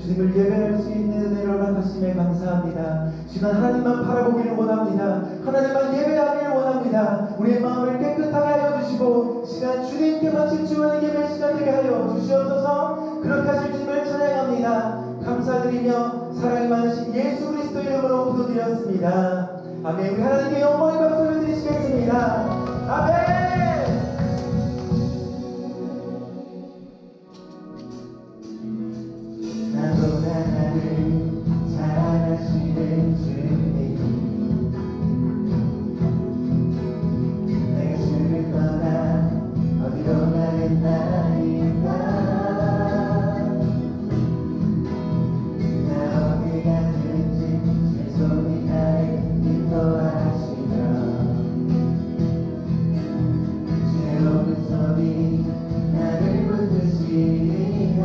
주님을 예배할 수 있는 은혜를 허락하심에 감사합니다. 지금 하나님만 바라보기를 원합니다. 하나님만 예배하기를 원합니다. 우리의 마음을 깨끗하게 하여 주시고 시간 주님께만 집중하는 예배 시간 되게 하여 주시옵소서. 그렇게 하실 주님을 찬양합니다. 감사드리며 사랑이 많으신 예수 그리스도 이름으로 기도드렸습니다. 아멘. 우리 하나님께 영광의 박수를 드리시겠습니다. 아멘. 나보다 나를 잘하시는 주님, 내가 주를 떠나 어디로 가겠나이까. 나 어디 가든지 제 손이 나를 인도하시며 주의 오른손이 나를 붙드시리라.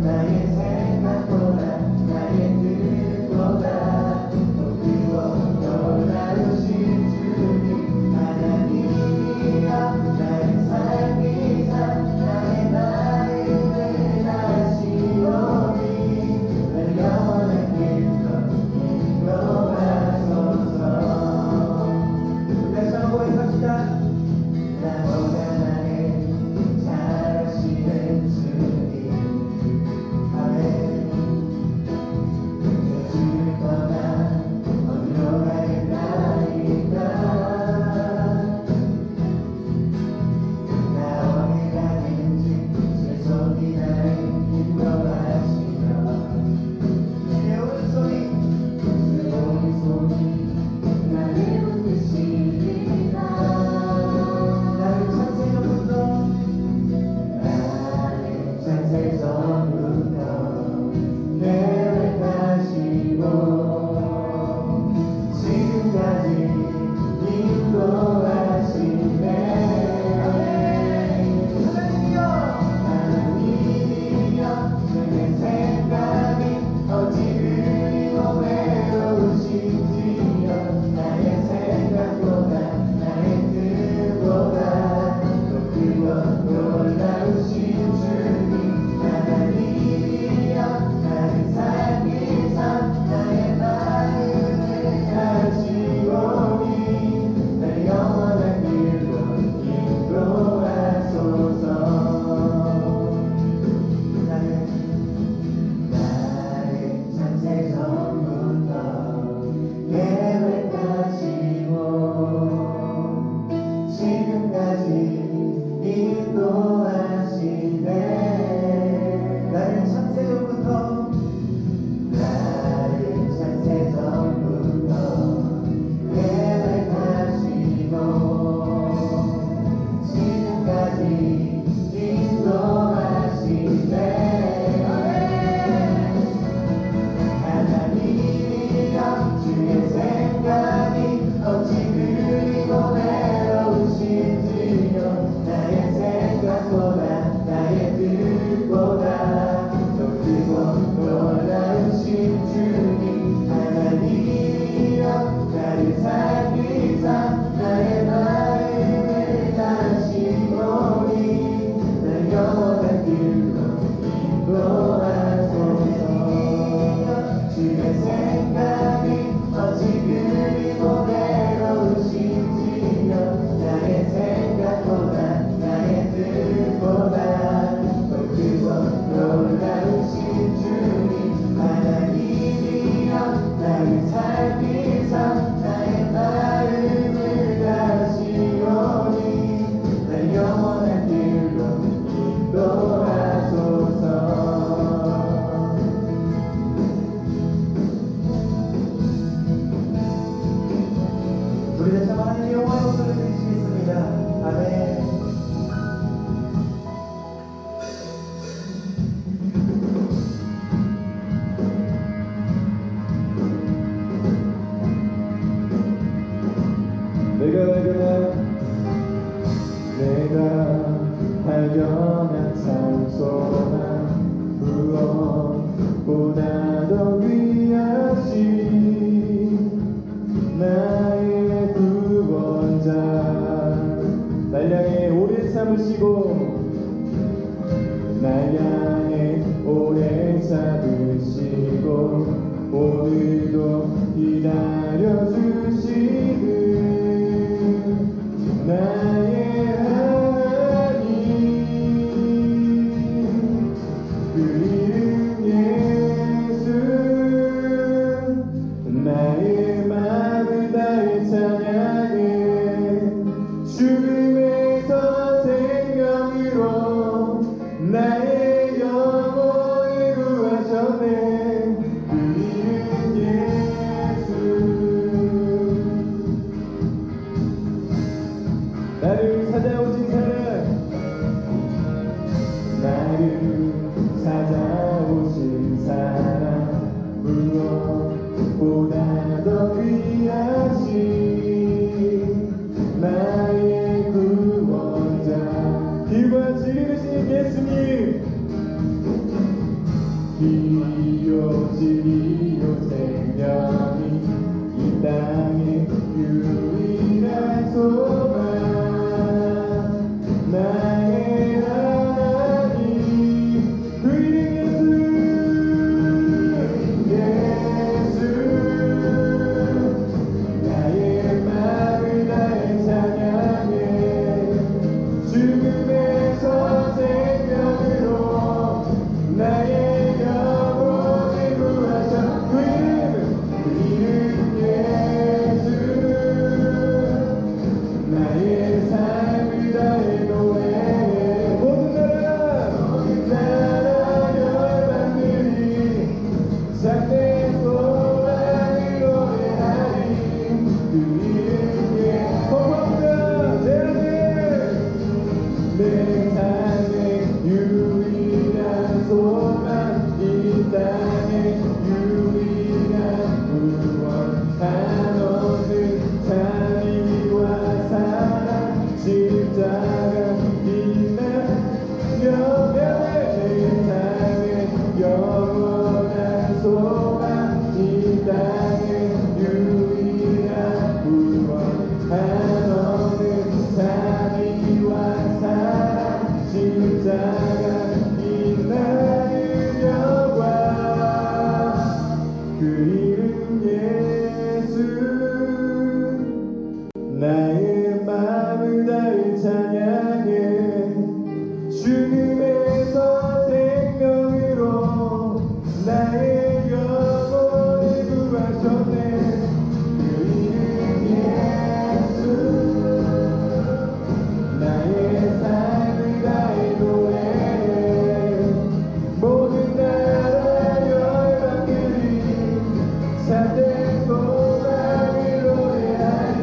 나의 잡으시고 오늘도 기다려주시는 나의 하나님 그 이름 예수 나의 마음을 다해 찬양해 죽음에서 생명으로 나의 영혼을 구하셨네 그 이름 예수 나를 찾아오신 사랑 나를 찾아오신 사랑 무엇보다 더 귀하신 나의 구원자 길과 진리이신 예수님 길이요 진리요 생명이 이 땅의 유일한 소망 나의 하나님 그 이름 예수 나의 마음을 다해 찬양해 죽음에서 생명으로 나의 영혼을 구하셔 그 이름 예수 나의 삶을 다해 노래해 모든 나라 열방들이 작은 소망을 노래하리 그 이름 예수 내 삶의 유일한 소망 이 땅의 유일한 구원 한없는 자비와 사랑 십자가 빛나 여명의 내 삶의 영원한 소망 이 땅의 유일한 구원 한없는 자비와 사랑 십자가 빛나는 영광 그 이름 예수 나의 마음을 다해 찬양해 죽음에서 생명으로 나의 영혼을 구하셨네 그 이름 예수 나의 삶을 다해 노래해 모든 나라 열방들이 참된 소망을 노래하리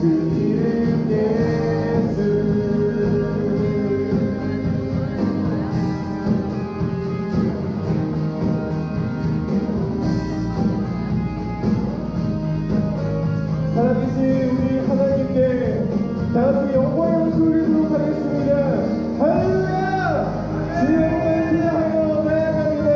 그 이름 예수 살아계신 우리 하나님께 다같이 영광의 소리를 부르도록 하겠습니다. 할렐루야! 주의 이름을 찬양하며 나아갑니다.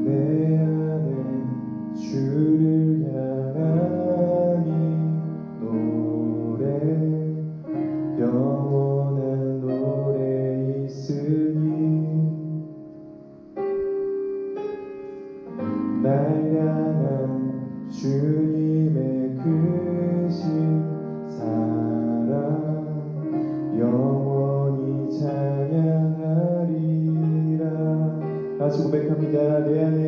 내 안에 주를 향한 이 노래 영원한 노래 있으니 날 향한 주님의 크신 사랑 영원히 찬양하리라 다시 고백합니다. 내 안에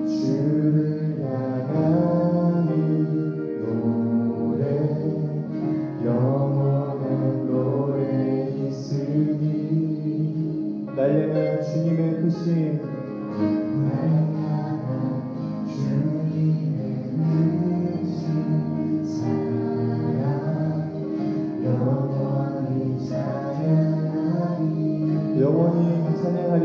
주를 향한 이 노래 영원한 노래 있으니 날 향한 주님의 크신 영원히 찬양하리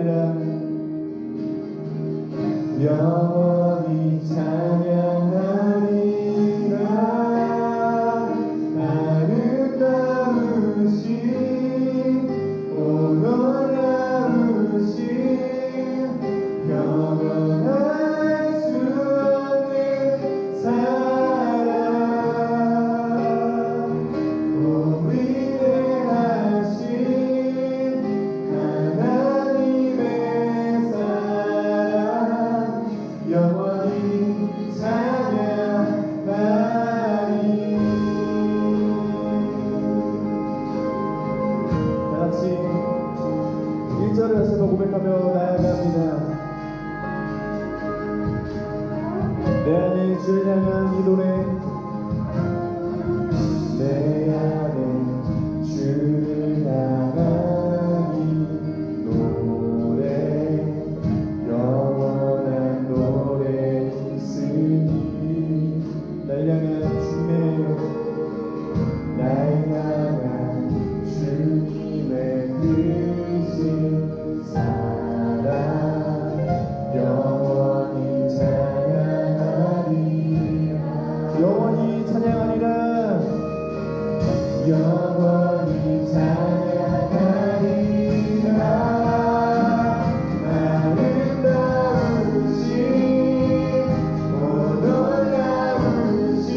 내 안에 주를 향한 이 노래, 내 안에 주를 향한 이 노래, 영원한 노래 있으니. 날 향한 주님의, 날 향한 주님의 크신 사랑 영원히 찬양하리라. 영원히 찬양하리라. 영원히 찬양하리라. 아름다우신 오 놀라우신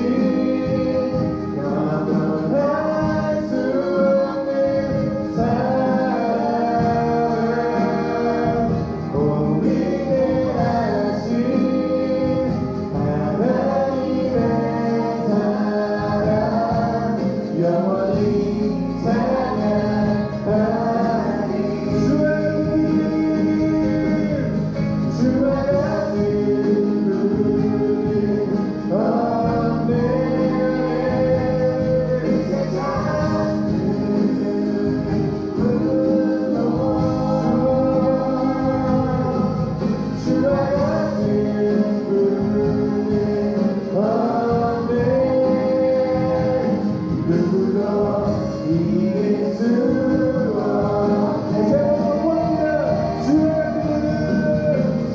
영원할 수 없는 사랑, 오 위대하신 하나님의 사랑 영원히 찬양하리. 주와 같은 분이 없네. 이 세상 주와 같은 분이 없네. 누구도 이길 수 없네.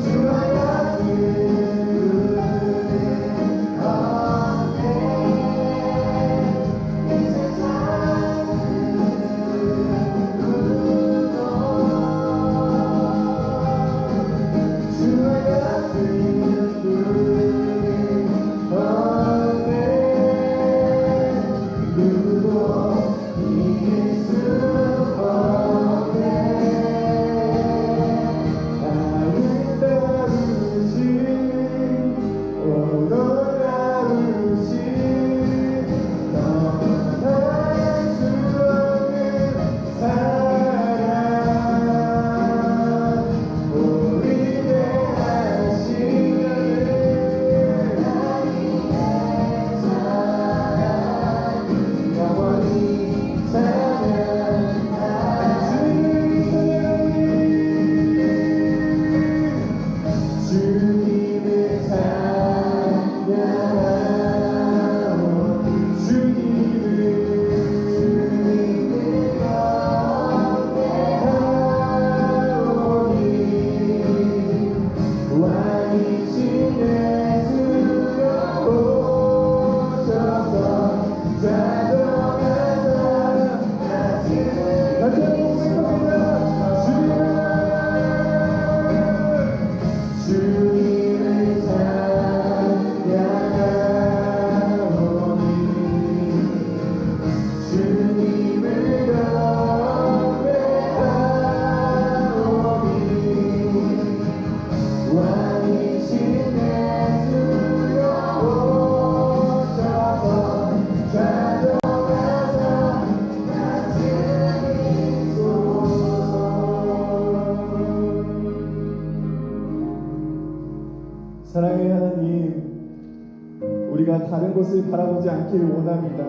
주와 같은 분이 없네. 이 세상 주와 같은 분이 없네. 누구도 이길 수 없네. 아름다우신 오 놀라우신 영원할 수 없는 사랑, 오 위대하신 하나님의 사랑 영원히 찬양하리. 주님을 찬양하오. 주님을 경배하오니 왕이신 예수여 오셔서 찬송하사 같이 고백합니다. 주님을 찬양하오니 주님을 경배하오니 왕이신 예수여 오셔서 찬송하사 같이 있소서. 사랑의 하나님, 우리가 다른 곳을 바라보지 않길 원합니다.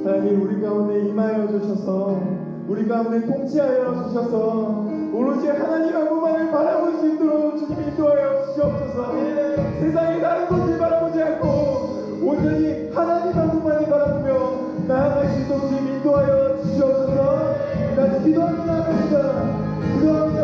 하나님, 우리 가운데 임하여 주셔서, 우리 가운데 통치하여 주셔서 오로지 하나님 한 분만을 바라볼 수 있도록 주님 인도하여 주시옵소서. 세상의 다른 곳을 바라보지 않고 온전히 하나님 한 분만을 바라보며 나아갈 수 있도록 주님 인도하여 주시옵소서. 같이 기도합니다. 기도합니다.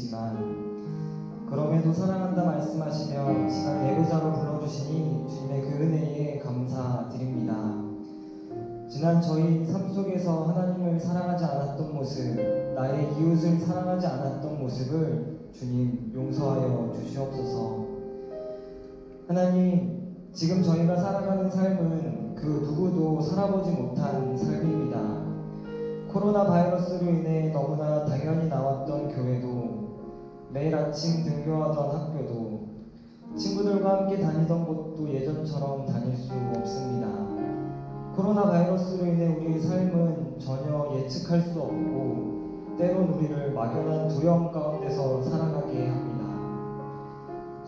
있지만 그럼에도 사랑한다 말씀하시며 이 시간 예배자로 불러주시니 주님의 그 은혜에 감사드립니다. 지난 저희 삶 속에서 하나님을 사랑하지 않았던 모습, 나의 이웃을 사랑하지 않았던 모습을 주님 용서하여 주시옵소서. 하나님, 지금 저희가 살아가는 삶은 그 누구도 살아보지 못한 삶입니다. 코로나 바이러스로 인해 너무나 당연히 나왔던 교회도, 매일 아침 등교하던 학교도, 친구들과 함께 다니던 곳도 예전처럼 다닐 수 없습니다. 코로나 바이러스로 인해 우리의 삶은 전혀 예측할 수 없고 때론 우리를 막연한 두려움 가운데서 살아가게 합니다.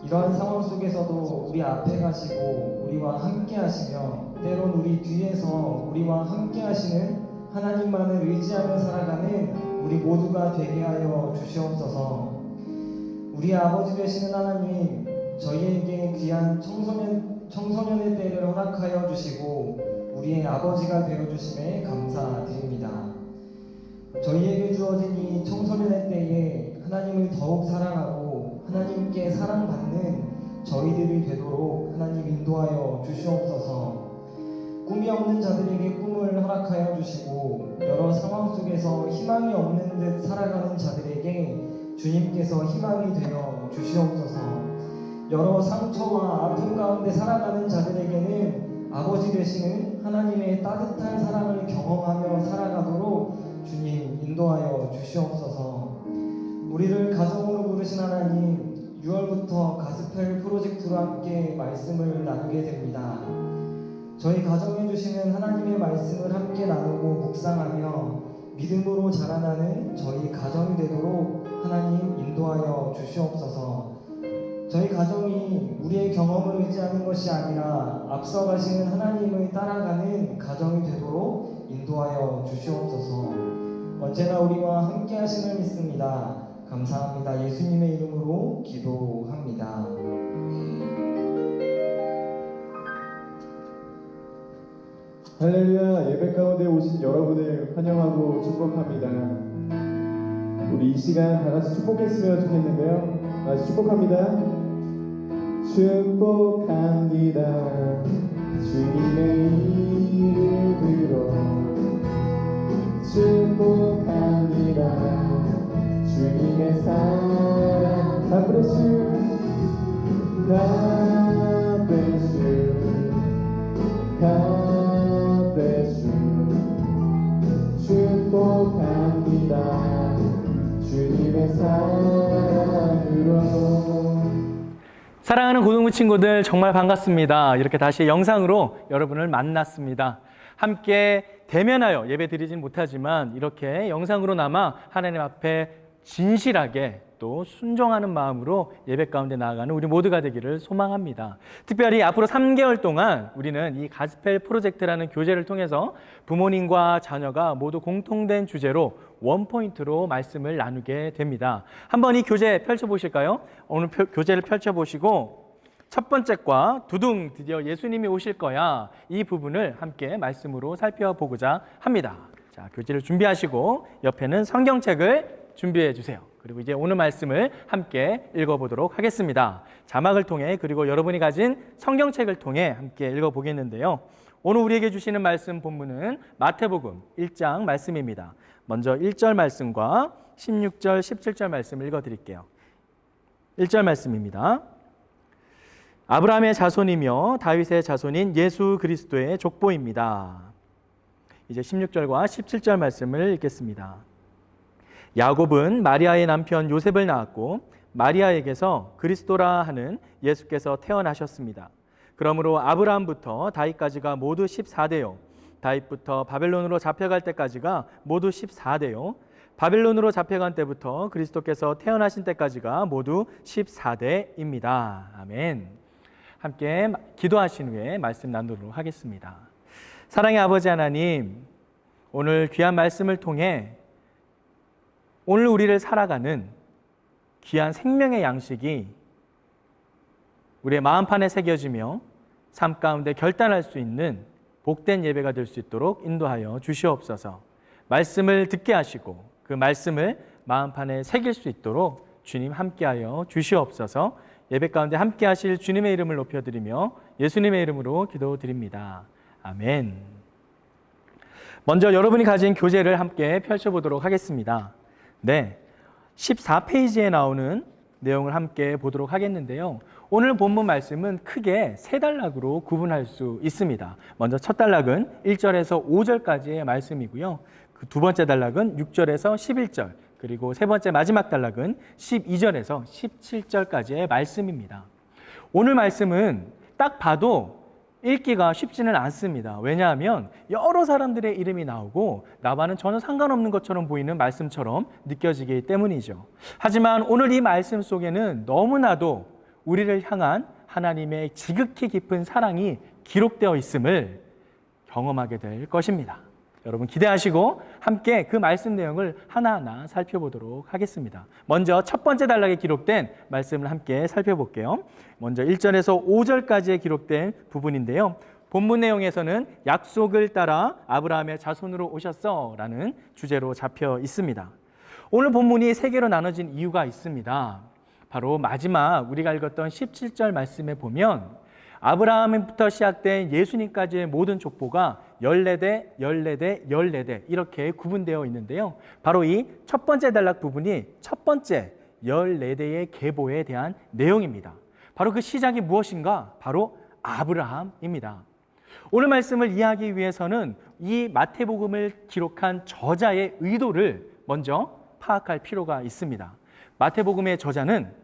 이러한 상황 속에서도 우리 앞에 가시고 우리와 함께 하시며 때론 우리 뒤에서 우리와 함께 하시는 하나님만을 의지하며 살아가는 우리 모두가 되게 하여 주시옵소서. 우리 아버지 되시는 하나님, 저희에게 귀한 청소년의 때를 허락하여 주시고 우리의 아버지가 되어주심에 감사드립니다. 저희에게 주어진 이 청소년의 때에 하나님을 더욱 사랑하고 하나님께 사랑받는 저희들이 되도록 하나님 인도하여 주시옵소서. 꿈이 없는 자들에게 꿈을 허락하여 주시고 여러 상황 속에서 희망이 없는 듯 살아가는 자들에게 주님께서 희망이 되어 주시옵소서. 여러 상처와 아픔 가운데 살아가는 자들에게는 아버지 되시는 하나님의 따뜻한 사랑을 경험하며 살아가도록 주님 인도하여 주시옵소서. 우리를 가정으로 부르신 하나님, 6월부터 가스펠 프로젝트로 함께 말씀을 나누게 됩니다. 저희 가정에 주시는 하나님의 말씀을 함께 나누고 묵상하며 믿음으로 자라나는 저희 가정이 되도록 하나님 인도하여 주시옵소서. 저희 가정이 우리의 경험을 의지하는 것이 아니라 앞서가시는 하나님을 따라가는 가정이 되도록 인도하여 주시옵소서. 언제나 우리와 함께 하심을 믿습니다. 감사합니다. 예수님의 이름으로 기도합니다. 할렐루야. 예배 가운데 오신 여러분을 환영하고 축복합니다. 우리 이 시간 다 같이 축복했으면 좋겠는데요. 다 같이 축복합니다. 축복합니다. 주님의 이름으로 축복합니다. 주님의 사랑 God bless you. God bless you. God bless you. 축복합니다. 주님의 사랑으로. 사랑하는 고등부 친구들, 정말 반갑습니다. 이렇게 다시 영상으로 여러분을 만났습니다. 함께 대면하여 예배 드리진 못하지만 이렇게 영상으로나마 하나님 앞에 진실하게 또 순종하는 마음으로 예배 가운데 나아가는 우리 모두가 되기를 소망합니다. 특별히 앞으로 3개월 동안 우리는 이 가스펠 프로젝트라는 교재를 통해서 부모님과 자녀가 모두 공통된 주제로 원포인트로 말씀을 나누게 됩니다. 한번 이 교재 펼쳐보실까요? 오늘 교재를 펼쳐보시고 첫 번째 과 두둥 드디어 예수님이 오실 거야, 이 부분을 함께 말씀으로 살펴보고자 합니다. 자, 교재를 준비하시고 옆에는 성경책을 준비해 주세요. 그리고 이제 오늘 말씀을 함께 읽어보도록 하겠습니다. 자막을 통해 그리고 여러분이 가진 성경책을 통해 함께 읽어보겠는데요. 오늘 우리에게 주시는 말씀 본문은 마태복음 1장 말씀입니다. 먼저 1절 말씀과 16절, 17절 말씀을 읽어드릴게요. 1절 말씀입니다. 아브라함의 자손이며 다윗의 자손인 예수 그리스도의 족보입니다. 이제 16절과 17절 말씀을 읽겠습니다. 야곱은 마리아의 남편 요셉을 낳았고 마리아에게서 그리스도라 하는 예수께서 태어나셨습니다. 그러므로 아브라함부터 다윗까지가 모두 14대요. 다윗부터 바벨론으로 잡혀갈 때까지가 모두 14대요. 바벨론으로 잡혀간 때부터 그리스도께서 태어나신 때까지가 모두 14대입니다. 아멘. 함께 기도하신 후에 말씀 나누도록 하겠습니다. 사랑의 아버지 하나님, 오늘 귀한 말씀을 통해 오늘 우리를 살아가는 귀한 생명의 양식이 우리의 마음판에 새겨지며 삶 가운데 결단할 수 있는 복된 예배가 될 수 있도록 인도하여 주시옵소서. 말씀을 듣게 하시고 그 말씀을 마음판에 새길 수 있도록 주님 함께하여 주시옵소서. 예배 가운데 함께하실 주님의 이름을 높여드리며 예수님의 이름으로 기도드립니다. 아멘. 먼저 여러분이 가진 교재를 함께 펼쳐보도록 하겠습니다. 네, 14페이지에 나오는 내용을 함께 보도록 하겠는데요. 오늘 본문 말씀은 크게 세 단락으로 구분할 수 있습니다. 먼저 첫 단락은 1절에서 5절까지의 말씀이고요. 그 두 번째 단락은 6절에서 11절, 그리고 세 번째 마지막 단락은 12절에서 17절까지의 말씀입니다. 오늘 말씀은 딱 봐도 읽기가 쉽지는 않습니다. 왜냐하면 여러 사람들의 이름이 나오고 나와는 전혀 상관없는 것처럼 보이는 말씀처럼 느껴지기 때문이죠. 하지만 오늘 이 말씀 속에는 너무나도 우리를 향한 하나님의 지극히 깊은 사랑이 기록되어 있음을 경험하게 될 것입니다. 여러분 기대하시고 함께 그 말씀 내용을 하나하나 살펴보도록 하겠습니다. 먼저 첫 번째 단락에 기록된 말씀을 함께 살펴볼게요. 먼저 1절에서 5절까지에 기록된 부분인데요. 본문 내용에서는 약속을 따라 아브라함의 자손으로 오셨어 라는 주제로 잡혀 있습니다. 오늘 본문이 세 개로 나눠진 이유가 있습니다. 바로 마지막 우리가 읽었던 17절 말씀에 보면 아브라함부터 시작된 예수님까지의 모든 족보가 14대, 14대, 14대 이렇게 구분되어 있는데요. 바로 이 첫 번째 단락 부분이 첫 번째 14대의 계보에 대한 내용입니다. 바로 그 시작이 무엇인가? 바로 아브라함입니다. 오늘 말씀을 이해하기 위해서는 이 마태복음을 기록한 저자의 의도를 먼저 파악할 필요가 있습니다. 마태복음의 저자는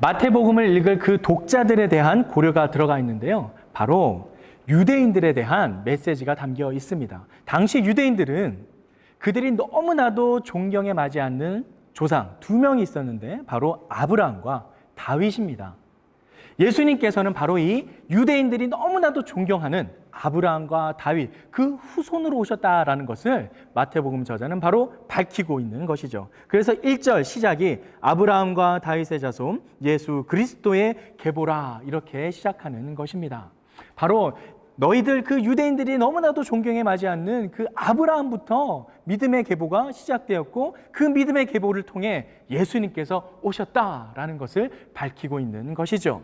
마태복음을 읽을 그 독자들에 대한 고려가 들어가 있는데요. 바로 유대인들에 대한 메시지가 담겨 있습니다. 당시 유대인들은 그들이 너무나도 존경에 맞지 않는 조상 두 명이 있었는데 바로 아브라함과 다윗입니다. 예수님께서는 바로 이 유대인들이 너무나도 존경하는 아브라함과 다윗 그 후손으로 오셨다라는 것을 마태복음 저자는 바로 밝히고 있는 것이죠. 그래서 1절 시작이 아브라함과 다윗의 자손 예수 그리스도의 계보라 이렇게 시작하는 것입니다. 바로 너희들 그 유대인들이 너무나도 존경에 맞지 않는 그 아브라함부터 믿음의 계보가 시작되었고 그 믿음의 계보를 통해 예수님께서 오셨다라는 것을 밝히고 있는 것이죠.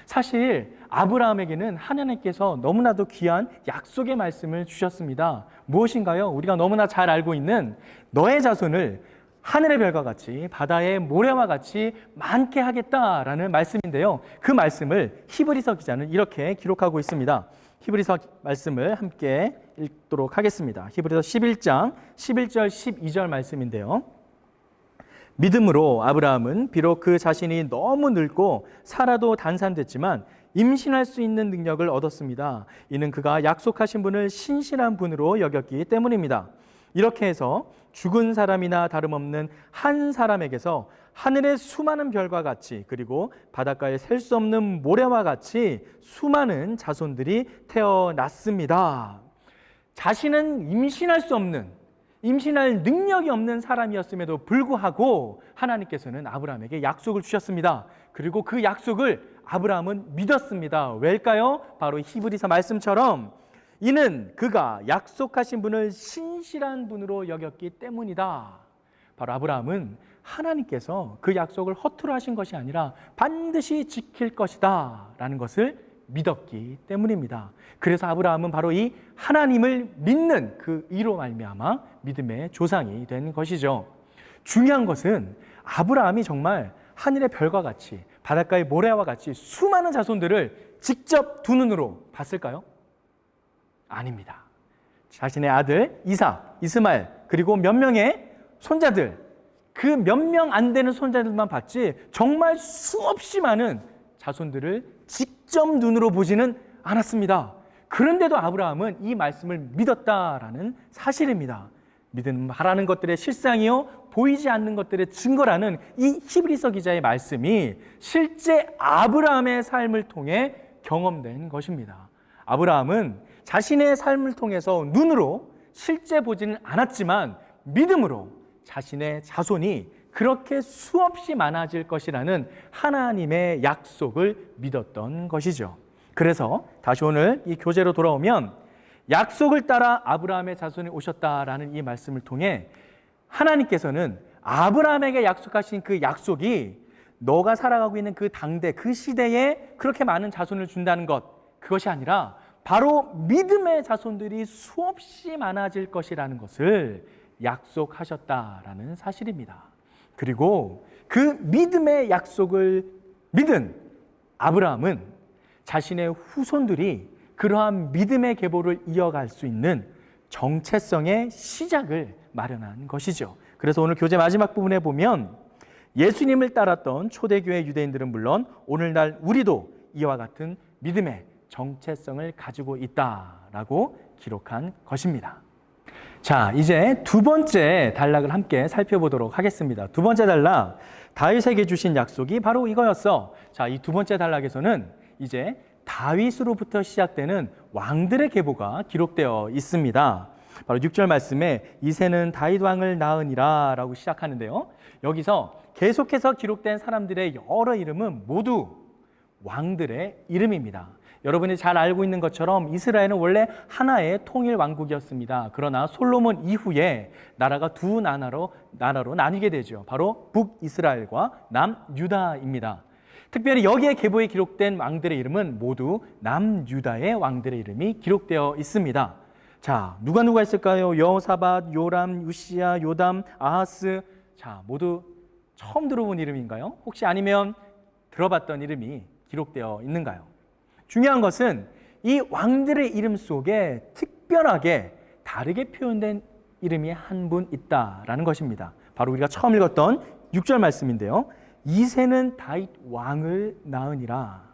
사실 아브라함에게는 하나님께서 너무나도 귀한 약속의 말씀을 주셨습니다. 무엇인가요? 우리가 너무나 잘 알고 있는 너의 자손을 하늘의 별과 같이 바다의 모래와 같이 많게 하겠다라는 말씀인데요. 그 말씀을 히브리서 기자는 이렇게 기록하고 있습니다. 히브리서 말씀을 함께 읽도록 하겠습니다. 히브리서 11장 11절 12절 말씀인데요. 믿음으로 아브라함은 비록 그 자신이 너무 늙고 살아도 단산됐지만 임신할 수 있는 능력을 얻었습니다. 이는 그가 약속하신 분을 신실한 분으로 여겼기 때문입니다. 이렇게 해서 죽은 사람이나 다름없는 한 사람에게서 하늘의 수많은 별과 같이 그리고 바닷가에 셀 수 없는 모래와 같이 수많은 자손들이 태어났습니다. 자신은 임신할 수 없는 임신할 능력이 없는 사람이었음에도 불구하고 하나님께서는 아브라함에게 약속을 주셨습니다. 그리고 그 약속을 아브라함은 믿었습니다. 왜일까요? 바로 히브리서 말씀처럼 이는 그가 약속하신 분을 신실한 분으로 여겼기 때문이다. 바로 아브라함은 하나님께서 그 약속을 허투루 하신 것이 아니라 반드시 지킬 것이다 라는 것을 믿었기 때문입니다. 그래서 아브라함은 바로 이 하나님을 믿는 그 의로 말미암아 믿음의 조상이 된 것이죠. 중요한 것은 아브라함이 정말 하늘의 별과 같이 바닷가의 모래와 같이 수많은 자손들을 직접 두 눈으로 봤을까요? 아닙니다. 자신의 아들 이삭, 이스마엘 그리고 몇 명의 손자들 그 몇 명 안 되는 손자들만 봤지 정말 수없이 많은 자손들을 직접 눈으로 보지는 않았습니다. 그런데도 아브라함은 이 말씀을 믿었다라는 사실입니다. 믿음은 바라는 것들의 실상이요 보이지 않는 것들의 증거라는 이 히브리서 기자의 말씀이 실제 아브라함의 삶을 통해 경험된 것입니다. 아브라함은 자신의 삶을 통해서 눈으로 실제 보지는 않았지만 믿음으로 자신의 자손이 그렇게 수없이 많아질 것이라는 하나님의 약속을 믿었던 것이죠. 그래서 다시 오늘 이 교재로 돌아오면 약속을 따라 아브라함의 자손이 오셨다라는 이 말씀을 통해 하나님께서는 아브라함에게 약속하신 그 약속이 너가 살아가고 있는 그 당대, 그 시대에 그렇게 많은 자손을 준다는 것, 그것이 아니라 바로 믿음의 자손들이 수없이 많아질 것이라는 것을 약속하셨다라는 사실입니다. 그리고 그 믿음의 약속을 믿은 아브라함은 자신의 후손들이 그러한 믿음의 계보를 이어갈 수 있는 정체성의 시작을 마련한 것이죠. 그래서 오늘 교재 마지막 부분에 보면 예수님을 따랐던 초대교회 유대인들은 물론 오늘날 우리도 이와 같은 믿음의 정체성을 가지고 있다라고 기록한 것입니다. 자, 이제 두 번째 단락을 함께 살펴보도록 하겠습니다. 두 번째 단락, 다윗에게 주신 약속이 바로 이거였어. 자, 이 두 번째 단락에서는 이제 다윗으로부터 시작되는 왕들의 계보가 기록되어 있습니다. 바로 6절 말씀에 이새는 다윗 왕을 낳으니라 라고 시작하는데요. 여기서 계속해서 기록된 사람들의 여러 이름은 모두 왕들의 이름입니다. 여러분이 잘 알고 있는 것처럼 이스라엘은 원래 하나의 통일 왕국이었습니다. 그러나 솔로몬 이후에 나라가 두 나라로 나뉘게 되죠. 바로 북이스라엘과 남유다입니다. 특별히 여기에 계보에 기록된 왕들의 이름은 모두 남유다의 왕들의 이름이 기록되어 있습니다. 자, 누가 있을까요? 여호사밧, 요람, 우시야, 요담, 아하스. 자, 모두 처음 들어본 이름인가요? 혹시 아니면 들어봤던 이름이 기록되어 있는가요? 중요한 것은 이 왕들의 이름 속에 특별하게 다르게 표현된 이름이 한 분 있다라는 것입니다. 바로 우리가 처음 읽었던 6절 말씀인데요. 이새는 다윗 왕을 낳으니라.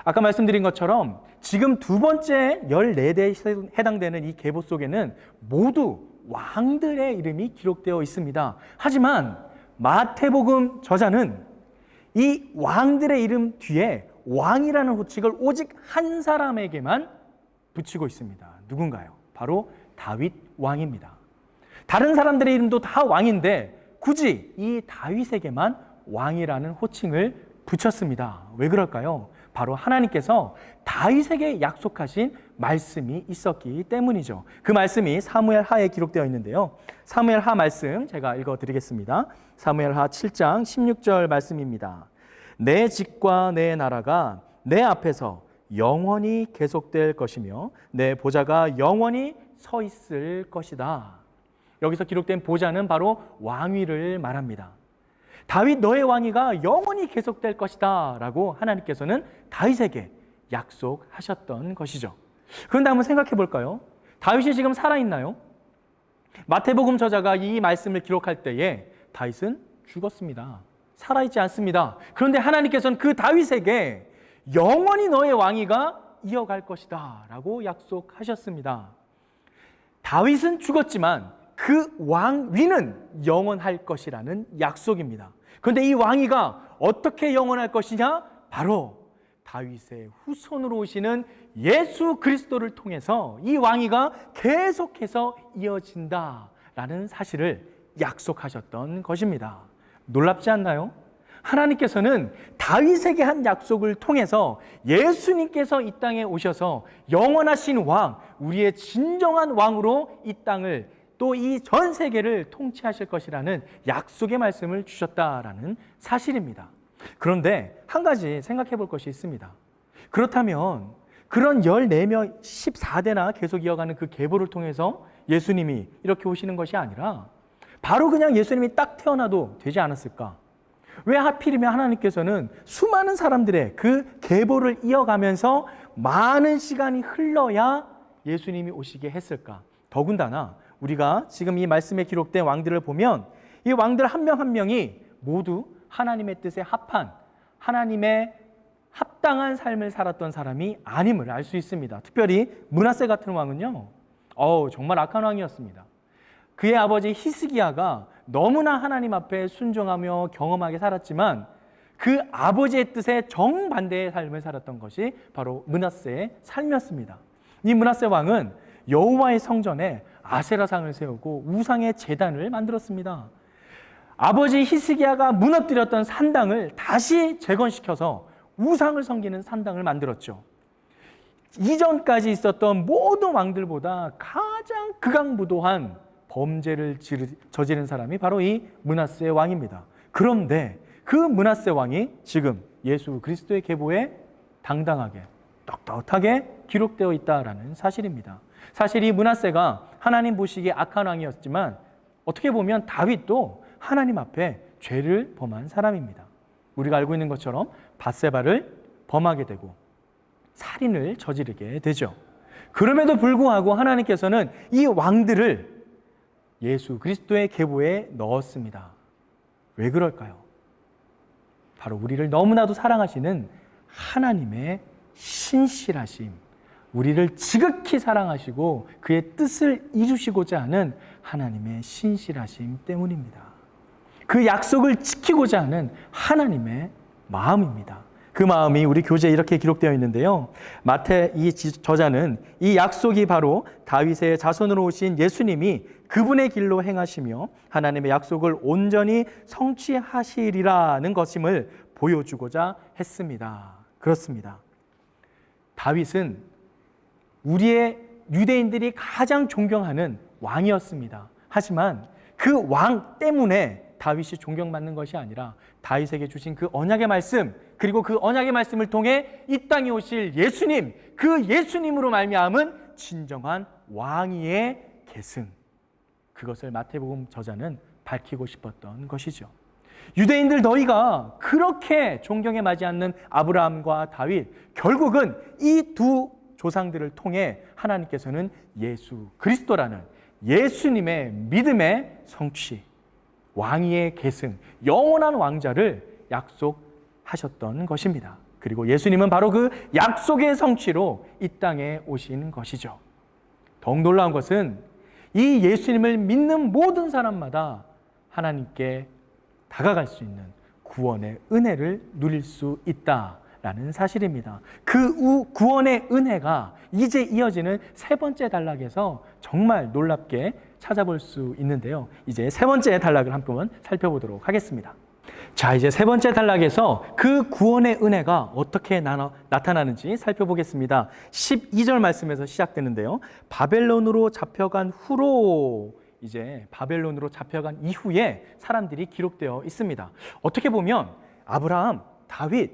아까 말씀드린 것처럼 지금 두 번째 14대에 해당되는 이 계보 속에는 모두 왕들의 이름이 기록되어 있습니다. 하지만 마태복음 저자는 이 왕들의 이름 뒤에 왕이라는 호칭을 오직 한 사람에게만 붙이고 있습니다. 누군가요? 바로 다윗 왕입니다. 다른 사람들의 이름도 다 왕인데 굳이 이 다윗에게만 왕이라는 호칭을 붙였습니다. 왜 그럴까요? 바로 하나님께서 다윗에게 약속하신 말씀이 있었기 때문이죠. 그 말씀이 사무엘 하에 기록되어 있는데요. 사무엘 하 말씀 제가 읽어드리겠습니다. 사무엘 하 7장 16절 말씀입니다. 내 집과 내 나라가 내 앞에서 영원히 계속될 것이며 내 보좌가 영원히 서 있을 것이다. 여기서 기록된 보좌는 바로 왕위를 말합니다. 다윗 너의 왕위가 영원히 계속될 것이다 라고 하나님께서는 다윗에게 약속하셨던 것이죠. 그런데 한번 생각해 볼까요? 다윗이 지금 살아있나요? 마태복음 저자가 이 말씀을 기록할 때에 다윗은 죽었습니다. 살아있지 않습니다. 그런데 하나님께서는 그 다윗에게 영원히 너의 왕위가 이어갈 것이다 라고 약속하셨습니다. 다윗은 죽었지만 그 왕위는 영원할 것이라는 약속입니다. 그런데 이 왕위가 어떻게 영원할 것이냐? 바로 다윗의 후손으로 오시는 예수 그리스도를 통해서 이 왕위가 계속해서 이어진다라는 사실을 약속하셨던 것입니다. 놀랍지 않나요? 하나님께서는 다윗에게 한 약속을 통해서 예수님께서 이 땅에 오셔서 영원하신 왕, 우리의 진정한 왕으로 이 땅을 또 이 전 세계를 통치하실 것이라는 약속의 말씀을 주셨다라는 사실입니다. 그런데 한 가지 생각해 볼 것이 있습니다. 그렇다면 그런 14명, 14대나 계속 이어가는 그 계보를 통해서 예수님이 이렇게 오시는 것이 아니라 바로 그냥 예수님이 딱 태어나도 되지 않았을까? 왜 하필이면 하나님께서는 수많은 사람들의 그 계보를 이어가면서 많은 시간이 흘러야 예수님이 오시게 했을까? 더군다나 우리가 지금 이 말씀에 기록된 왕들을 보면 이 왕들 한 명 한 명이 모두 하나님의 뜻에 합한, 하나님의 합당한 삶을 살았던 사람이 아님을 알 수 있습니다. 특별히 므낫세 같은 왕은요, 정말 악한 왕이었습니다. 그의 아버지 히스기야가 너무나 하나님 앞에 순종하며 경험하게 살았지만 그 아버지의 뜻에 정반대의 삶을 살았던 것이 바로 므낫세의 삶이었습니다. 이 므낫세 왕은 여호와의 성전에 아세라상을 세우고 우상의 제단을 만들었습니다. 아버지 히스기야가 무너뜨렸던 산당을 다시 재건시켜서 우상을 섬기는 산당을 만들었죠. 이전까지 있었던 모든 왕들보다 가장 극악무도한 범죄를 저지른 사람이 바로 이 므낫세 왕입니다. 그런데 그 므낫세 왕이 지금 예수 그리스도의 계보에 당당하게 떳떳하게 기록되어 있다라는 사실입니다. 사실 이 므낫세가 하나님 보시기에 악한 왕이었지만 어떻게 보면 다윗도 하나님 앞에 죄를 범한 사람입니다. 우리가 알고 있는 것처럼 밧세바를 범하게 되고 살인을 저지르게 되죠. 그럼에도 불구하고 하나님께서는 이 왕들을 예수 그리스도의 계보에 넣었습니다. 왜 그럴까요? 바로 우리를 너무나도 사랑하시는 하나님의 신실하심, 우리를 지극히 사랑하시고 그의 뜻을 이루시고자 하는 하나님의 신실하심 때문입니다. 그 약속을 지키고자 하는 하나님의 마음입니다. 그 마음이 우리 교재에 이렇게 기록되어 있는데요. 마태 이 저자는 이 약속이 바로 다윗의 자손으로 오신 예수님이 그분의 길로 행하시며 하나님의 약속을 온전히 성취하시리라는 것임을 보여주고자 했습니다. 그렇습니다. 다윗은 우리의 유대인들이 가장 존경하는 왕이었습니다. 하지만 그 왕 때문에 다윗이 존경받는 것이 아니라 다윗에게 주신 그 언약의 말씀, 그리고 그 언약의 말씀을 통해 이 땅에 오실 예수님, 그 예수님으로 말미암은 진정한 왕위의 계승, 그것을 마태복음 저자는 밝히고 싶었던 것이죠. 유대인들 너희가 그렇게 존경에 맞지 않는 아브라함과 다윗, 결국은 이 두 조상들을 통해 하나님께서는 예수 그리스도라는 예수님의 믿음의 성취, 왕위의 계승, 영원한 왕자를 약속하셨던 것입니다. 그리고 예수님은 바로 그 약속의 성취로 이 땅에 오신 것이죠. 더욱 놀라운 것은 이 예수님을 믿는 모든 사람마다 하나님께 다가갈 수 있는 구원의 은혜를 누릴 수 있다라는 사실입니다. 그 구원의 은혜가 이제 이어지는 세 번째 단락에서 정말 놀랍게 찾아볼 수 있는데요. 이제 세 번째 단락을 한번 살펴보도록 하겠습니다. 자, 이제 세 번째 단락에서 그 구원의 은혜가 어떻게 나타나는지 살펴보겠습니다. 12절 말씀에서 시작되는데요. 바벨론으로 잡혀간 후로, 이제 바벨론으로 잡혀간 이후에 사람들이 기록되어 있습니다. 어떻게 보면 아브라함, 다윗,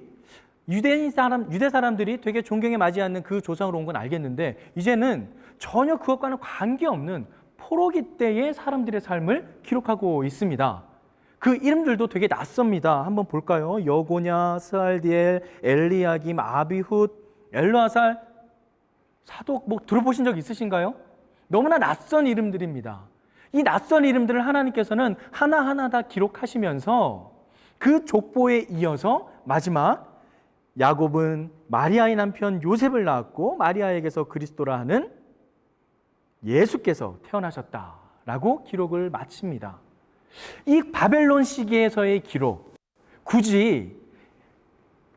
유대 사람들이 되게 존경에 맞지 않는 그 조상으로 온 건 알겠는데 이제는 전혀 그것과는 관계없는 포로기 때의 사람들의 삶을 기록하고 있습니다. 그 이름들도 되게 낯섭니다. 한번 볼까요? 여고냐, 스알디엘, 엘리야김, 아비훗, 엘르아살, 사독, 뭐 들어보신 적 있으신가요? 너무나 낯선 이름들입니다. 이 낯선 이름들을 하나님께서는 하나하나 다 기록하시면서 그 족보에 이어서 마지막 야곱은 마리아의 남편 요셉을 낳았고 마리아에게서 그리스도라 하는 예수께서 태어나셨다라고 기록을 마칩니다. 이 바벨론 시기에서의 기록, 굳이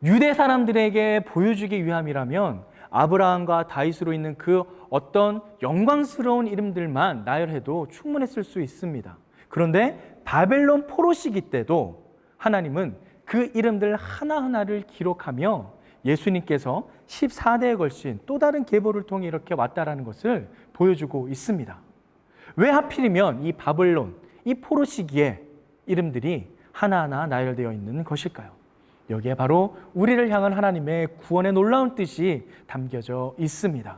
유대 사람들에게 보여주기 위함이라면 아브라함과 다윗으로 있는 그 어떤 영광스러운 이름들만 나열해도 충분했을 수 있습니다. 그런데 바벨론 포로 시기 때도 하나님은 그 이름들 하나하나를 기록하며 예수님께서 14대에 걸친 또 다른 계보를 통해 이렇게 왔다라는 것을 보여주고 있습니다. 왜 하필이면 이 바벨론, 이 포로 시기에 이름들이 하나하나 나열되어 있는 것일까요? 여기에 바로 우리를 향한 하나님의 구원의 놀라운 뜻이 담겨져 있습니다.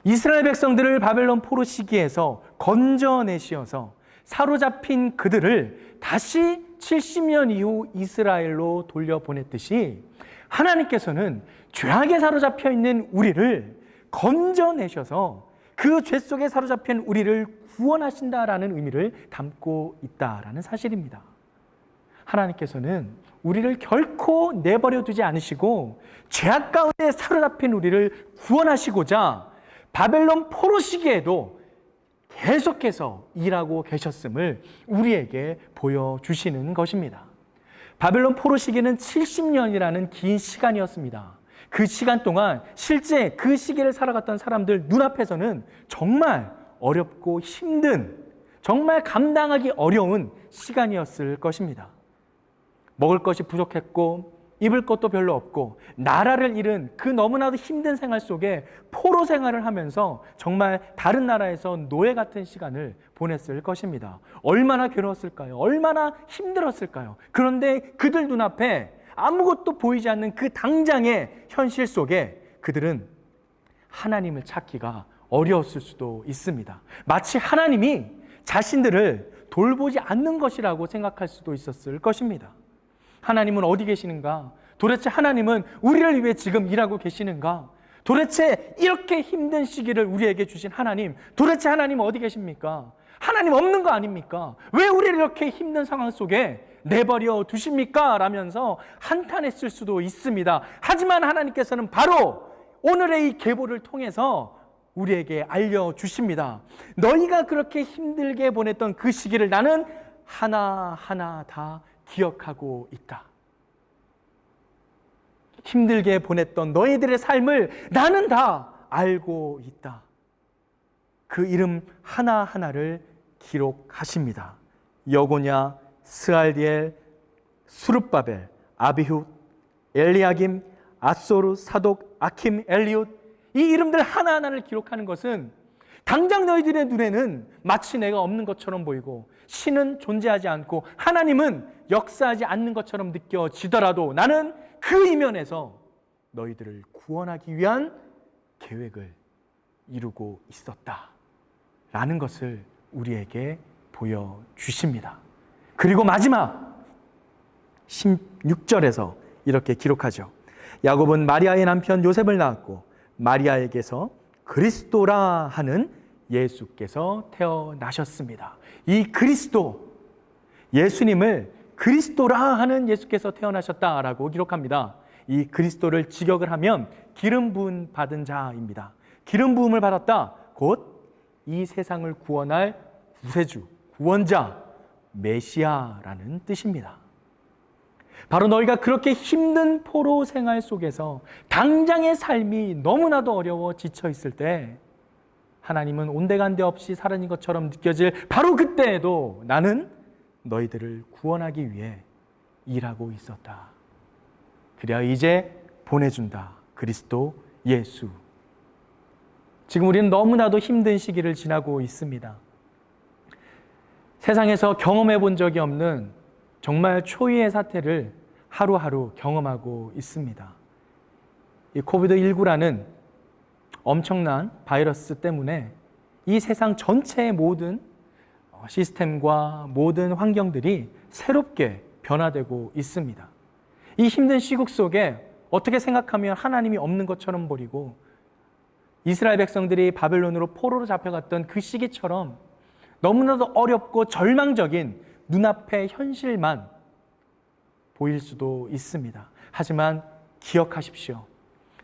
이스라엘 백성들을 바벨론 포로 시기에서 건져내시어서 사로잡힌 그들을 다시 70년 이후 이스라엘로 돌려보냈듯이 하나님께서는 죄악에 사로잡혀 있는 우리를 건져내셔서 그 죄 속에 사로잡힌 우리를 구원하신다라는 의미를 담고 있다라는 사실입니다. 하나님께서는 우리를 결코 내버려 두지 않으시고 죄악 가운데 사로잡힌 우리를 구원하시고자 바벨론 포로 시기에도 계속해서 일하고 계셨음을 우리에게 보여주시는 것입니다. 바벨론 포로 시기는 70년이라는 긴 시간이었습니다. 그 시간 동안 실제 그 시기를 살아갔던 사람들 눈앞에서는 정말 어렵고 힘든, 정말 감당하기 어려운 시간이었을 것입니다. 먹을 것이 부족했고 입을 것도 별로 없고 나라를 잃은 그 너무나도 힘든 생활 속에 포로 생활을 하면서 정말 다른 나라에서 노예 같은 시간을 보냈을 것입니다. 얼마나 괴로웠을까요? 얼마나 힘들었을까요? 그런데 그들 눈앞에 아무것도 보이지 않는 그 당장의 현실 속에 그들은 하나님을 찾기가 어려웠을 수도 있습니다. 마치 하나님이 자신들을 돌보지 않는 것이라고 생각할 수도 있었을 것입니다. 하나님은 어디 계시는가? 도대체 하나님은 우리를 위해 지금 일하고 계시는가? 도대체 이렇게 힘든 시기를 우리에게 주신 하나님, 도대체 하나님 어디 계십니까? 하나님 없는 거 아닙니까? 왜 우리를 이렇게 힘든 상황 속에 내버려 두십니까? 라면서 한탄했을 수도 있습니다. 하지만 하나님께서는 바로 오늘의 이 계보를 통해서 우리에게 알려주십니다. 너희가 그렇게 힘들게 보냈던 그 시기를 나는 하나하나 다 기억하고 있다. 힘들게 보냈던 너희들의 삶을 나는 다 알고 있다. 그 이름 하나하나를 기록하십니다. 여고냐, 스알디엘, 수룹바벨, 아비훗, 엘리야김, 아소르, 사독, 아킴, 엘리웃, 이 이름들 하나하나를 기록하는 것은 당장 너희들의 눈에는 마치 내가 없는 것처럼 보이고 신은 존재하지 않고 하나님은 역사하지 않는 것처럼 느껴지더라도 나는 그 이면에서 너희들을 구원하기 위한 계획을 이루고 있었다 라는 것을 우리에게 보여주십니다. 그리고 마지막 16절에서 이렇게 기록하죠. 야곱은 마리아의 남편 요셉을 낳았고 마리아에게서 그리스도라 하는 예수께서 태어나셨습니다. 이 그리스도, 예수님을 그리스도라 하는 예수께서 태어나셨다라고 기록합니다. 이 그리스도를 직역을 하면 기름 부음 받은 자입니다. 기름 부음을 받았다, 곧 이 세상을 구원할 구세주, 구원자, 메시아라는 뜻입니다. 바로 너희가 그렇게 힘든 포로 생활 속에서 당장의 삶이 너무나도 어려워 지쳐 있을 때 하나님은 온데간데 없이 사라진 것처럼 느껴질 바로 그때에도 나는 너희들을 구원하기 위해 일하고 있었다. 그래야 이제 보내준다. 그리스도 예수. 지금 우리는 너무나도 힘든 시기를 지나고 있습니다. 세상에서 경험해 본 적이 없는 정말 초유의 사태를 하루하루 경험하고 있습니다. 이 코비드19라는 엄청난 바이러스 때문에 이 세상 전체의 모든 시스템과 모든 환경들이 새롭게 변화되고 있습니다. 이 힘든 시국 속에 어떻게 생각하면 하나님이 없는 것처럼 보이고 이스라엘 백성들이 바벨론으로 포로로 잡혀갔던 그 시기처럼 너무나도 어렵고 절망적인 눈앞의 현실만 보일 수도 있습니다. 하지만 기억하십시오.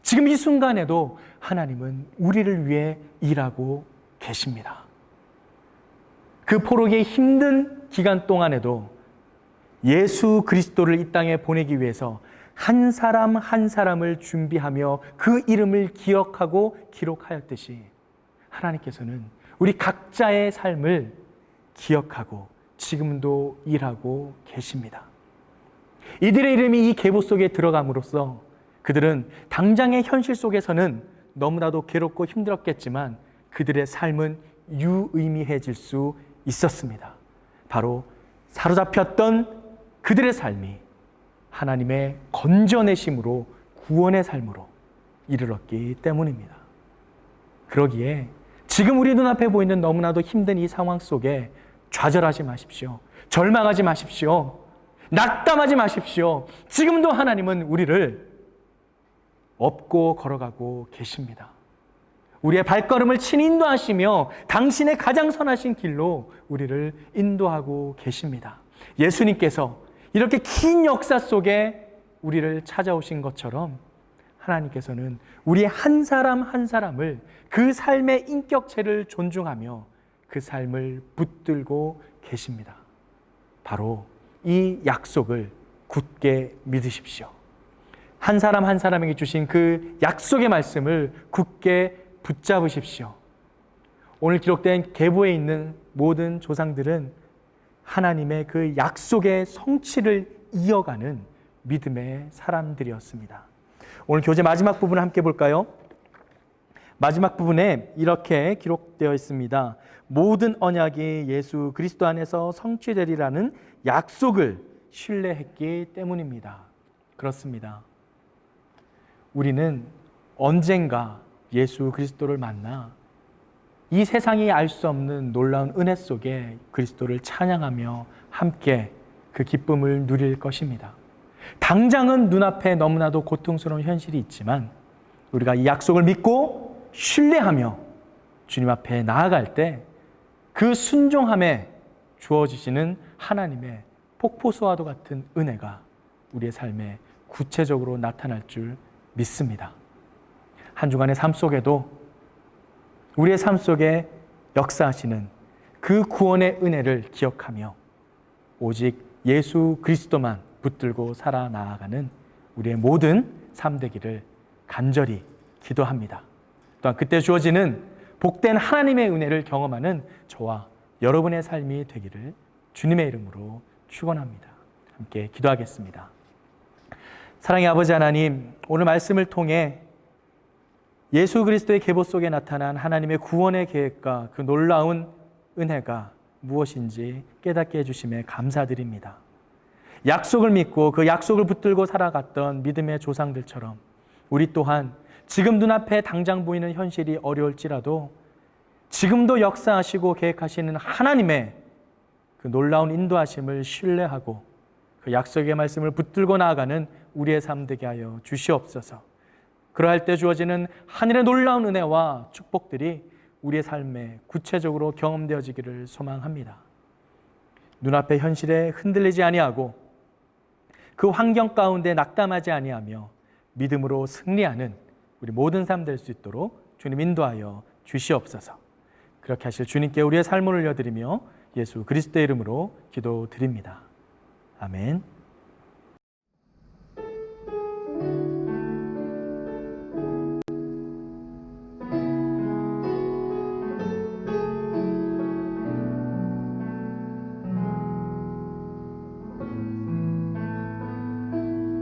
지금 이 순간에도 하나님은 우리를 위해 일하고 계십니다. 그 포로기의 힘든 기간 동안에도 예수 그리스도를 이 땅에 보내기 위해서 한 사람 한 사람을 준비하며 그 이름을 기억하고 기록하였듯이 하나님께서는 우리 각자의 삶을 기억하고 지금도 일하고 계십니다. 이들의 이름이 이 계보 속에 들어감으로써 그들은 당장의 현실 속에서는 너무나도 괴롭고 힘들었겠지만 그들의 삶은 유의미해질 수 있었습니다. 바로 사로잡혔던 그들의 삶이 하나님의 건져내심으로 구원의 삶으로 이르렀기 때문입니다. 그러기에 지금 우리 눈앞에 보이는 너무나도 힘든 이 상황 속에 좌절하지 마십시오. 절망하지 마십시오. 낙담하지 마십시오. 지금도 하나님은 우리를 업고 걸어가고 계십니다. 우리의 발걸음을 친히 인도하시며 당신의 가장 선하신 길로 우리를 인도하고 계십니다. 예수님께서 이렇게 긴 역사 속에 우리를 찾아오신 것처럼 하나님께서는 우리 한 사람 한 사람을 그 삶의 인격체를 존중하며 그 삶을 붙들고 계십니다. 바로 이 약속을 굳게 믿으십시오. 한 사람 한 사람에게 주신 그 약속의 말씀을 굳게 붙잡으십시오. 오늘 기록된 계보에 있는 모든 조상들은 하나님의 그 약속의 성취를 이어가는 믿음의 사람들이었습니다. 오늘 교재 마지막 부분을 함께 볼까요? 마지막 부분에 이렇게 기록되어 있습니다. 모든 언약이 예수 그리스도 안에서 성취되리라는 약속을 신뢰했기 때문입니다. 그렇습니다. 우리는 언젠가 예수 그리스도를 만나 이 세상이 알 수 없는 놀라운 은혜 속에 그리스도를 찬양하며 함께 그 기쁨을 누릴 것입니다. 당장은 눈앞에 너무나도 고통스러운 현실이 있지만 우리가 이 약속을 믿고 신뢰하며 주님 앞에 나아갈 때 그 순종함에 주어지시는 하나님의 폭포수와도 같은 은혜가 우리의 삶에 구체적으로 나타날 줄 믿습니다. 한 주간의 삶 속에도 우리의 삶 속에 역사하시는 그 구원의 은혜를 기억하며 오직 예수 그리스도만 붙들고 살아나가는 우리의 모든 삶 되기를 간절히 기도합니다. 또한 그때 주어지는 복된 하나님의 은혜를 경험하는 저와 여러분의 삶이 되기를 주님의 이름으로 축원합니다. 함께 기도하겠습니다. 사랑의 아버지 하나님, 오늘 말씀을 통해 예수 그리스도의 계보 속에 나타난 하나님의 구원의 계획과 그 놀라운 은혜가 무엇인지 깨닫게 해주심에 감사드립니다. 약속을 믿고 그 약속을 붙들고 살아갔던 믿음의 조상들처럼 우리 또한 지금 눈앞에 당장 보이는 현실이 어려울지라도 지금도 역사하시고 계획하시는 하나님의 그 놀라운 인도하심을 신뢰하고 그 약속의 말씀을 붙들고 나아가는 우리의 삶 되게 하여 주시옵소서. 그러할 때 주어지는 하늘의 놀라운 은혜와 축복들이 우리의 삶에 구체적으로 경험되어지기를 소망합니다. 눈앞의 현실에 흔들리지 아니하고 그 환경 가운데 낙담하지 아니하며 믿음으로 승리하는 우리 모든 삶 될 수 있도록 주님 인도하여 주시옵소서. 그렇게 하실 주님께 우리의 삶을 올려드리며 예수 그리스도의 이름으로 기도드립니다. 아멘.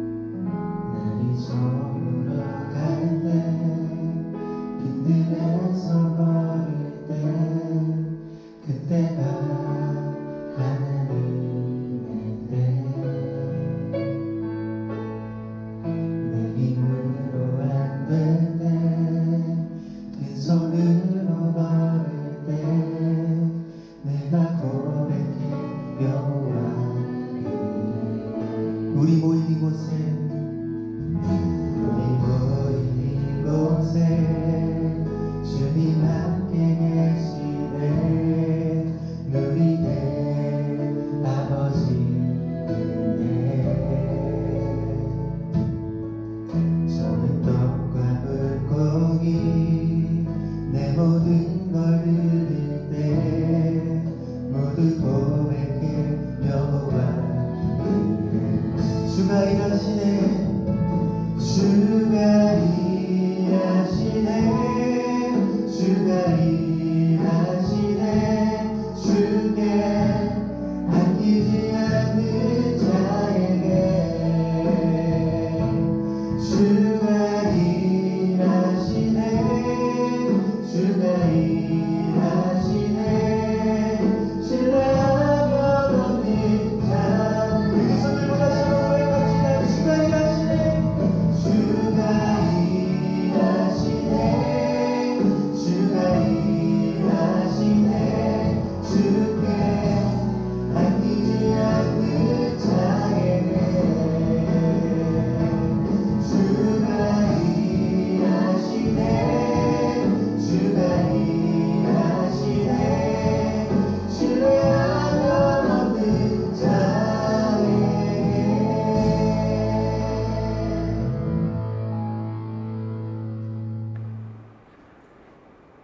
날이 저물어 갈 때 빈들에서 걸을 때 그때가 하나님의 때 내 힘으로 안 될 때 빈손으로 걸을 때 내가 고백해 여호와 우리 모인 이곳에 우리 모인 이곳에 주님 함께 계시네 누리네 아버지 은혜 저는 떡과 물고기 내 모든 걸 드릴 때 모두 고백해 여호와 주가 일하시네 주가 일하시네 주가 일하시네 주께 아끼지 않는 자에게 주가 일하시네 주가 일하시네 신뢰하며 얻는 자 우리 손을 보다 시험을 같이 주가 일하시네 주가 일하시네 주가 일하시네 주께 아끼지 않는 자에게 주가 일하시네 주가 일하시네 신뢰하며 얻는 자에게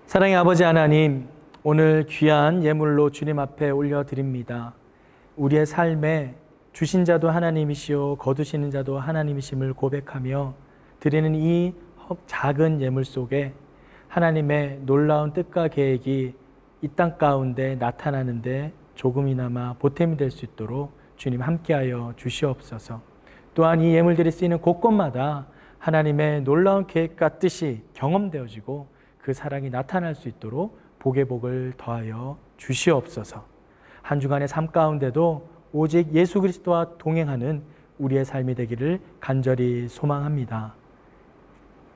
사랑의 아버지 하나님, 오늘 귀한 예물로 주님 앞에 올려드립니다. 우리의 삶에 주신 자도 하나님이시오 거두시는 자도 하나님이심을 고백하며 드리는 이 작은 예물 속에 하나님의 놀라운 뜻과 계획이 이 땅 가운데 나타나는데 조금이나마 보탬이 될 수 있도록 주님 함께하여 주시옵소서. 또한 이 예물들이 쓰이는 곳곳마다 하나님의 놀라운 계획과 뜻이 경험되어지고 그 사랑이 나타날 수 있도록 복의 복을 더하여 주시옵소서. 한 주간의 삶 가운데도 오직 예수 그리스도와 동행하는 우리의 삶이 되기를 간절히 소망합니다.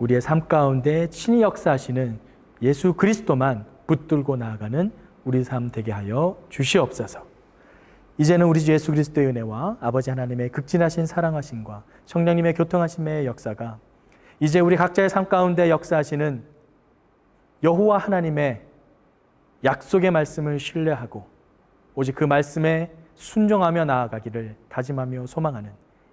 우리의 삶 가운데 친히 역사하시는 예수 그리스도만 붙들고 나아가는 우리 삶 되게 하여 주시옵소서. 이제는 우리 주 예수 그리스도의 은혜와 아버지 하나님의 극진하신 사랑하심과 성령님의 교통하심의 역사가 이제 우리 각자의 삶 가운데 역사하시는 여호와 하나님의 약속의 말씀을 신뢰하고 오직 그 말씀에 순종하며 나아가기를 다짐하며 소망하는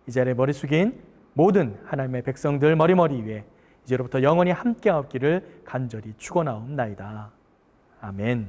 이 자리에 머리 숙인 모든 하나님의 백성들 머리머리 위에 이제로부터 영원히 함께하기를 간절히 축원하옵나이다. 아멘.